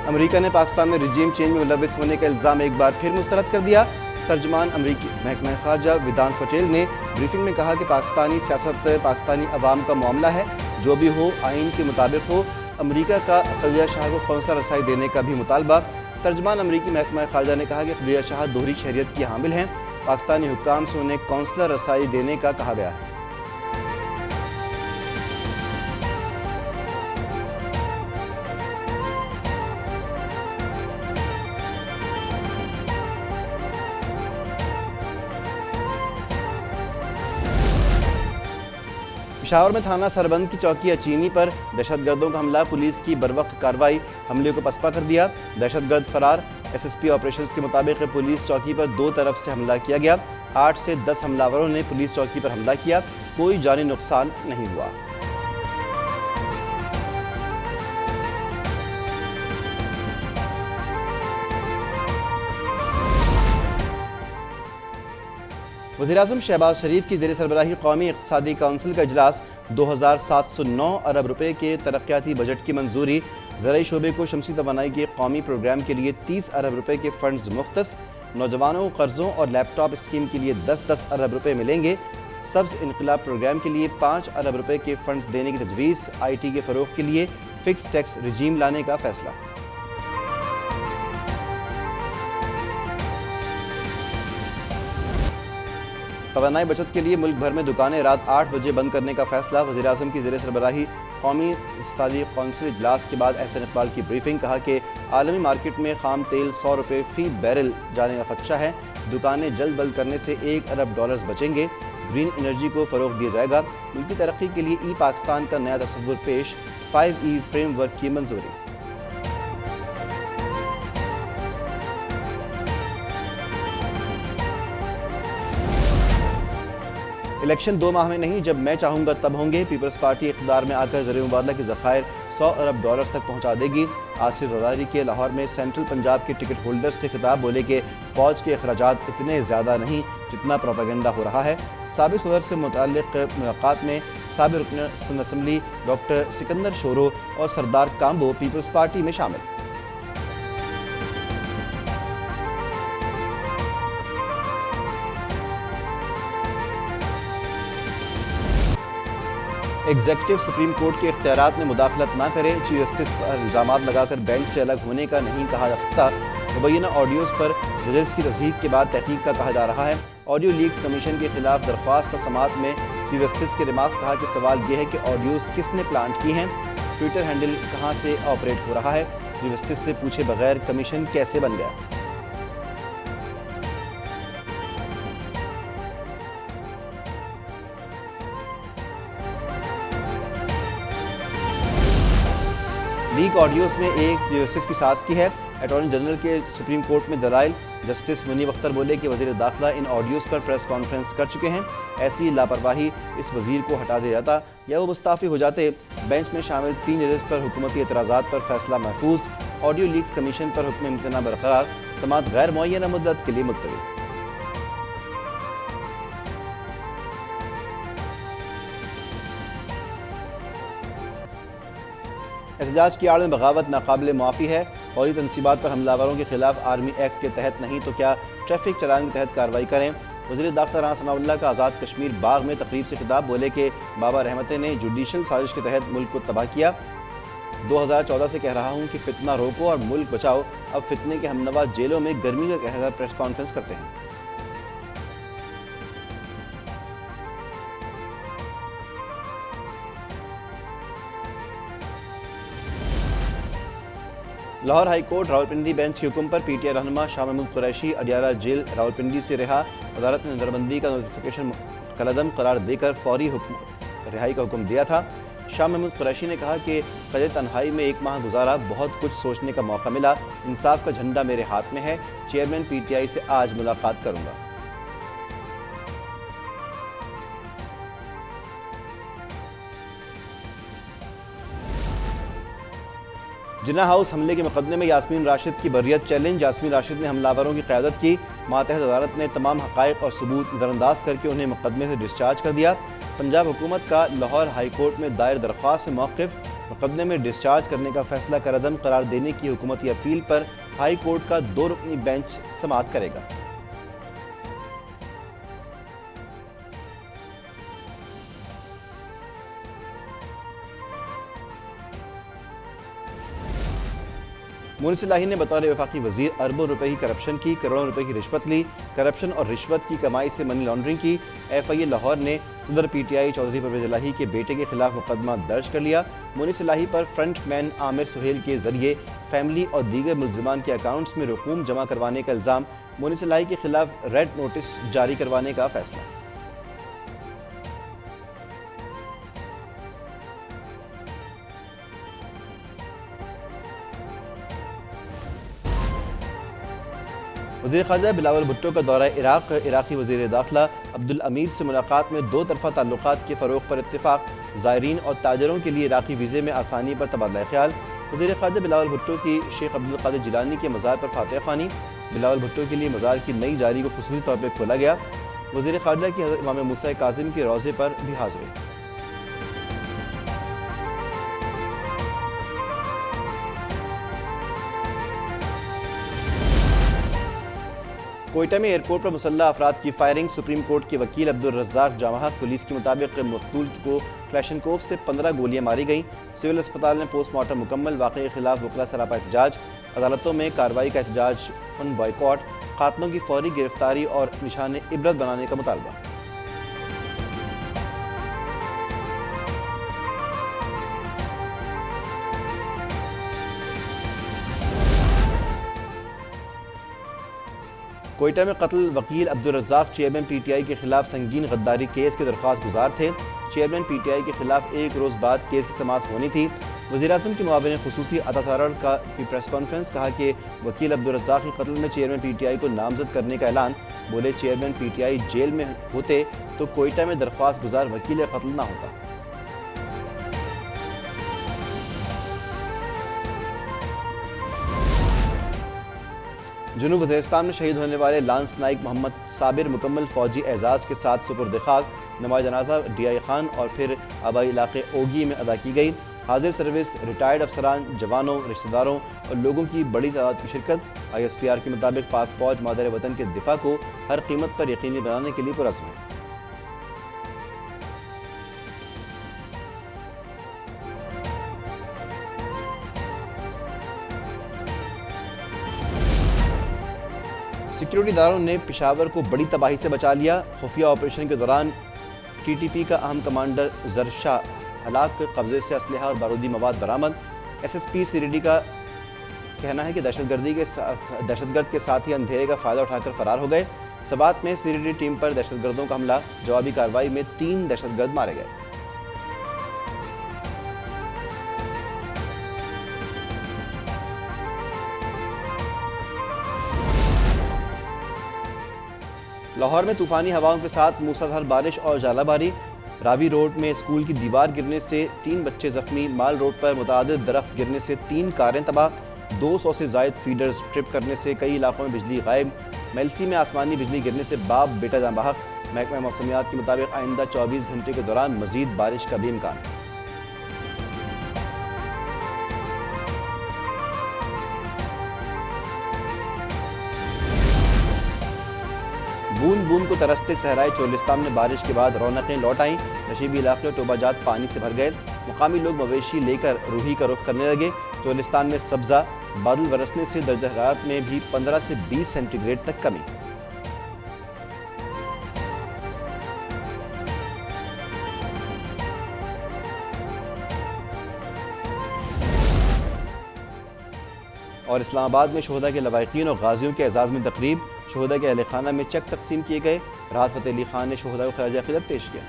امریکہ نے پاکستان میں regime change میں ملوث ہونے کا الزام ایک بار پھر مسترد کر دیا۔ ترجمان امریکی محکمہ خارجہ ویدانت پٹیل نے بریفنگ میں کہا کہ پاکستانی سیاست پاکستانی عوام کا معاملہ ہے، جو بھی ہو آئین کے مطابق ہو۔ امریکہ کا خدیجہ شاہ کو قونصلر رسائی دینے کا بھی مطالبہ۔ ترجمان امریکی محکمہ خارجہ نے کہا کہ خدیجہ شاہ دوہری شہریت کی حامل ہیں، پاکستانی حکام سے انہیں قونصلر رسائی دینے کا کہا گیا ہے۔ پشاور میں تھانہ سربند کی چوکی اچینی پر دہشت گردوں کا حملہ، پولیس کی بروقت کارروائی حملے کو پسپا کر دیا۔ دہشت گرد فرار۔ ایس ایس پی آپریشنز کے مطابق پولیس چوکی پر دو طرف سے حملہ کیا گیا۔ 8 سے 10 حملہ نے پولیس چوکی پر حملہ کیا، کوئی جانی نقصان نہیں ہوا۔ وزیراعظم شہباز شریف کی زیر سربراہی قومی اقتصادی کونسل کا اجلاس، 2709 ارب روپے کے ترقیاتی بجٹ کی منظوری۔ زرعی شعبے کو شمسی توانائی کے قومی پروگرام کے لیے 30 ارب روپے کے فنڈز مختص۔ نوجوانوں کو قرضوں اور لیپ ٹاپ اسکیم کے لیے 10 ارب روپے ملیں گے۔ سبز انقلاب پروگرام کے لیے 5 ارب روپے کے فنڈز دینے کی تجویز۔ آئی ٹی کے فروغ کے لیے فکس ٹیکس رجیم لانے کا فیصلہ۔ توانائی بچت کے لیے ملک بھر میں دکانیں رات 8 بجے بند کرنے کا فیصلہ۔ وزیراعظم کی زیر سربراہی قومی اقتصادی کونسل اجلاس کے بعد احسن اقبال کی بریفنگ، کہا کہ عالمی مارکیٹ میں خام تیل 100 روپے فی بیرل جانے کا خدشہ ہے، دکانیں جلد بند کرنے سے $1 ارب بچیں گے۔ گرین انرجی کو فروغ دیا جائے گا۔ ملکی ترقی کے لیے ای پاکستان کا نیا تصور پیش، 5E فریم ورک کی منظوری۔ الیکشن 2 ماہ میں نہیں، جب میں چاہوں گا تب ہوں گے۔ پیپلز پارٹی اقتدار میں آ کر زر مبادلہ کے ذخائر $100 ارب تک پہنچا دے گی۔ آصف زرداری کے لاہور میں سینٹرل پنجاب کے ٹکٹ ہولڈرز سے خطاب، بولے کہ فوج کے اخراجات اتنے زیادہ نہیں جتنا پروپیگنڈا ہو رہا ہے۔ سابق صدر سے متعلق ملاقات میں سابق رکن اسمبلی ڈاکٹر سکندر شورو اور سردار کامبو پیپلز پارٹی میں شامل۔ ایگزیکٹو سپریم کورٹ کے اختیارات میں مداخلت نہ کرے، چیف جسٹس پر الزامات لگا کر بینچ سے الگ ہونے کا نہیں کہا جا سکتا۔ مبینہ آڈیوز پر ججز کی تصحیح کے بعد تحقیق کا کہا جا رہا ہے۔ آڈیو لیکس کمیشن کے خلاف درخواست پر سماعت میں چیف جسٹس کے ریمارکس، کہا کہ سوال یہ ہے کہ آڈیوز کس نے پلانٹ کی ہیں، ٹویٹر ہینڈل کہاں سے آپریٹ ہو رہا ہے، چیف جسٹس سے پوچھے بغیر کمیشن کیسے بن گیا۔ لیک آڈیوز میں ایک جسٹس کی سازشی ہے۔ اٹارنی جنرل کے سپریم کورٹ میں دلائل، جسٹس منیب اختر بولے کہ وزیر داخلہ ان آڈیوز پر پریس کانفرنس کر چکے ہیں، ایسی لاپرواہی اس وزیر کو ہٹا دیا جاتا یا وہ مستعفی ہو جاتے۔ بینچ میں شامل 3 ججز پر حکومتی اعتراضات پر فیصلہ محفوظ۔ آڈیو لیکس کمیشن پر حکم امتناع برقرار، سماعت غیر معینہ مدت کے لیے ملتوی۔ احتجاج کی آڑ میں بغاوت ناقابل معافی ہے۔ فوجی تنصیبات پر حملہ آوروں کے خلاف آرمی ایکٹ کے تحت نہیں تو کیا ٹریفک چلان کے تحت کارروائی کریں۔ وزیر داخلہ رانا ثناء اللہ کا آزاد کشمیر باغ میں تقریب سے خطاب، بولے کہ بابا رحمتیں نے جوڈیشل سازش کے تحت ملک کو تباہ کیا۔ 2014 سے کہہ رہا ہوں کہ فتنہ روکو اور ملک بچاؤ، اب فتنے کے ہمنوا جیلوں میں گرمی کا کہہ کر پریس کانفرنس کرتے ہیں۔ Lahore high court Rawalpindi bench کے حکم پر پی ٹی آئی رہنما شاہ محمود قریشی اڈیالہ جیل راولپنڈی سے رہا۔ عدالت نے نظربندی کا نوٹیفیکیشن کالعدم قرار دے کر فوری رہائی کا حکم دیا تھا۔ شاہ محمود قریشی نے کہا کہ قید تنہائی میں 1 ماہ گزارا، بہت کچھ سوچنے کا موقع ملا، انصاف کا جھنڈا میرے ہاتھ میں ہے، چیئرمین پی ٹی آئی سے آج ملاقات کروں گا۔ جناح ہاؤس حملے کے مقدمے میں یاسمین راشد کی بریت چیلنج۔ یاسمین راشد نے حملہ آوروں کی قیادت کی، ماتحت عدالت نے تمام حقائق اور ثبوت نظر انداز کر کے انہیں مقدمے سے ڈسچارج کر دیا۔ پنجاب حکومت کا لاہور ہائی کورٹ میں دائر درخواست میں موقف، مقدمے میں ڈسچارج کرنے کا فیصلہ کردم قرار دینے کی حکومتی اپیل پر ہائی کورٹ کا 2 رکنی بینچ سماعت کرے گا۔ مونس الہی نے بطور وفاقی وزیر اربوں روپے کی کرپشن کی، کروڑوں روپے کی رشوت لی، کرپشن اور رشوت کی کمائی سے منی لانڈرنگ کی۔ ایف آئی اے لاہور نے صدر P T I Chaudhry Pervaiz Elahi کے بیٹے کے خلاف مقدمہ درج کر لیا۔ مونس الہی پر فرنٹ مین عامر سہیل کے ذریعے فیملی اور دیگر ملزمان کے اکاؤنٹس میں رقوم جمع کروانے کا الزام، مونس الہی کے خلاف ریڈ نوٹس جاری کروانے کا فیصلہ۔ وزیر خارجہ بلاول بھٹو کا دورہ عراق، عراقی وزیر داخلہ عبدالامیر سے ملاقات میں 2 طرفہ تعلقات کے فروغ پر اتفاق، زائرین اور تاجروں کے لیے عراقی ویزے میں آسانی پر تبادلہ خیال۔ وزیر خارجہ بلاول بھٹو کی شیخ عبدالقادر جیلانی کے مزار پر فاتح خوانی، بلاول بھٹو کے لیے مزار کی نئی جاری کو خصوصی طور پر کھولا گیا۔ وزیر خارجہ کی حضرت امام موسیٰ کاظم کے روضے پر بھی حاضری۔ کوئٹہ میں ایئرپورٹ پر مسلح افراد کی فائرنگ، سپریم کورٹ کے وکیل عبدالرزاق جامہ پولیس کے مطابق مقتول کو کلیشنکوف سے 15 گولیاں ماری گئیں۔ سول اسپتال میں پوسٹ مارٹم مکمل، واقعے کے خلاف وکلا سراپا احتجاج، عدالتوں میں کارروائی کا احتجاج بائیکاٹ، قاتلوں کی فوری گرفتاری اور نشان عبرت بنانے کا مطالبہ۔ کوئٹہ میں قتل وکیل Abdul Razzaq chairman P T I کے خلاف سنگین غداری کیس کے درخواست گزار تھے۔ چیئرمین پی ٹی آئی کے خلاف 1 روز بعد کیس کی سماعت ہونی تھی۔ وزیراعظم کے معاون خصوصی عطا تارڑ کی پریس کانفرنس، کہا کہ وکیل عبدالرزاق کے قتل میں چیئرمین پی ٹی آئی کو نامزد کرنے کا اعلان، بولے chairman P T I jail میں ہوتے تو کوئٹہ میں درخواست گزار وکیل قتل نہ ہوتا۔ جنوب وزیرستان میں شہید ہونے والے لانس نائک محمد صابر مکمل فوجی اعزاز کے ساتھ سپرد خاک، نماز جنازہ ڈی آئی خان اور پھر آبائی علاقے اوگی میں ادا کی گئی۔ حاضر سروس، ریٹائرڈ افسران، جوانوں، رشتہ داروں اور لوگوں کی بڑی تعداد کی شرکت۔ آئی ایس پی آر کے مطابق پاک فوج مادر وطن کے دفاع کو ہر قیمت پر یقینی بنانے کے لیے پرعزم ہے۔ سیکیورٹی اداروں نے پشاور کو بڑی تباہی سے بچا لیا۔ خفیہ آپریشن کے دوران ٹی ٹی پی کا اہم کمانڈر زرشاہ ہلاک، قبضے سے اسلحہ اور بارودی مواد برآمد۔ S S P C D D کا کہنا ہے کہ دہشت گرد کے ساتھی اندھیرے کا فائدہ اٹھا کر فرار ہو گئے۔ سوات میں سی ڈی ڈی ٹیم پر دہشت گردوں کا حملہ، جوابی کارروائی میں 3 دہشت گرد مارے گئے۔ لاہور میں طوفانی ہواؤں کے ساتھ موسلادھار بارش اور ژالہ باری، راوی روڈ میں اسکول کی دیوار گرنے سے 3 بچے زخمی، مال روڈ پر متعدد درخت گرنے سے 3 کاریں تباہ، 200 سے زائد فیڈرز ٹرپ کرنے سے کئی علاقوں میں بجلی غائب، میلسی میں آسمانی بجلی گرنے سے باپ بیٹا جاں بحق۔ محکمہ موسمیات کے مطابق آئندہ 24 گھنٹے کے دوران مزید بارش کا بھی امکان۔ بوند بوند کو ترستے صحرائے چولستان میں بارش کے بعد رونقیں لوٹ آئیں، نشیبی علاقے اور ٹوبہ جات پانی سے بھر گئے، مقامی لوگ مویشی لے کر روہی کا رخ کرنے لگے۔ چولستان میں سبزہ، بادل برسنے سے درجہ حرارت میں بھی 15 سے 20 سینٹی گریڈ تک کمی۔ اور اسلام آباد میں شہداء کے لواحقین اور غازیوں کے اعزاز میں تقریب، شہداء کے اہل خانہ میں چیک تقسیم کیے گئے، راحت فتح علی خان نے شہداء کو خراج عقیدت پیش کیا۔